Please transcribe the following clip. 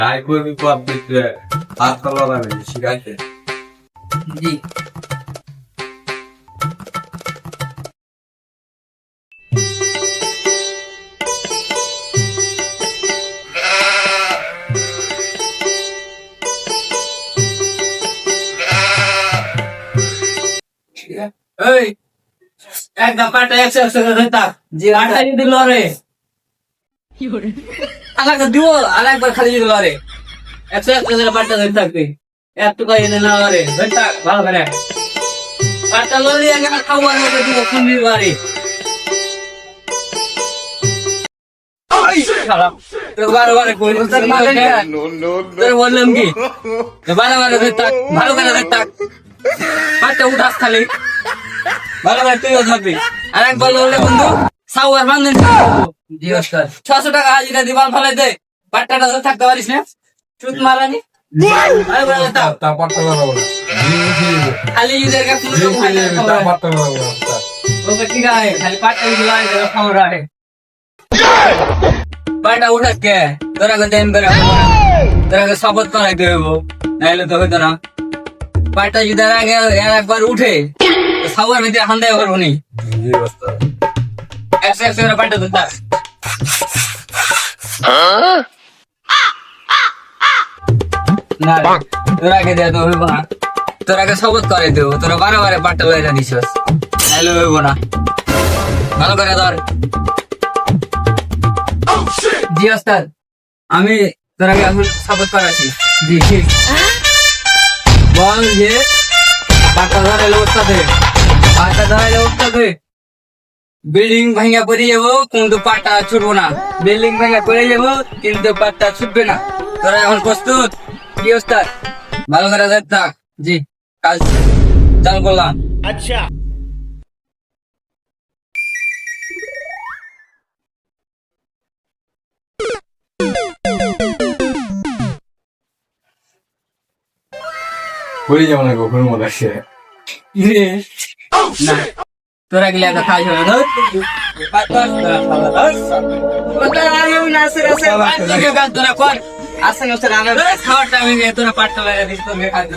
তাই করবি পদ্ধতিতে হাত লড়াবে শিখাইতে। জি এই একদম পাটা একশো করে থাক। জি পাটা যদি লড়ে আলাদা দিব, আর একবার খালি যদি লড়ে একশো করে পাটা ধরে থাকবে। একটু কাজ না লড়ে ধরে থাক ভালো করে। পাটা লড়ি আগে খাওয়ার মতো দিব খুন্দির বাড়ি। খারাপ তো বারে বারে কই তোর বললাম কি বারে বারে ধরে থাক, ভালো করে ধরে থাক। পাটা উঠাস খালি ভালো করে তুইও থাকবি। আর একবার লড়লে বন্ধু সাউয়ার বান্ধব জি ওস্তাদ 600 টাকা হাজিরা দিবান ফেলাই দে। পাট্টাটা তো থাকতে পারিস না, চুত মারানি আরে বলে তা তা পারতে পারবো না। খালি ইউজার কা কোনো লোক খালি তা পারতে পারবো না। ওকে ঠিক আছে খালি পাট্টা দিলাই দে খাওয়া রাখে। পাট্টা উঠা কে তোরা কে দেন করে তোরা কে শপথ করাই দেব, নাইলে তো হইতো না। পাট্টা যদি আগে একবার উঠে সাউয়ার ভিতরে হান্দা করবো নি। জি ওস্তাদ। একশো করে পাট্টা দিতা না রে, তোরা কে দেয়া তো হইব না। তোরা কে শপথ করে দেব, তোরা বারে বারে পাট্টা লইরা দিছস, নাইলে হইব না। ভালো করে ধর। জি ওস্তাদ আমি তোরা কে এখন শপথ করাছি। জি ঠিক বল যে পাট্টা ধরে ওস্তাদে, পাট্টা ধরে ওস্তাদে বিল্ডিং ভাঙা পড়ে যাবো কিন্তু পাট্টা ছুটবো না। বিল্ডিং ভাঙা পড়ে যাবো কিন্তু পাট্টা ছুটবে না। তোরা এখন প্রস্তুত? জি ওস্তাদ ভালো করে দেখ থাক। জি কাজ চালু করলাম। কই যাবো না কখন মনে আসে। না তোরা গেলে একটা কাজ হবে ধর। তোরা কর আসেন খাওয়ার টাইমে তোরা পাট্টা লাগা দিস তোর খাদ্য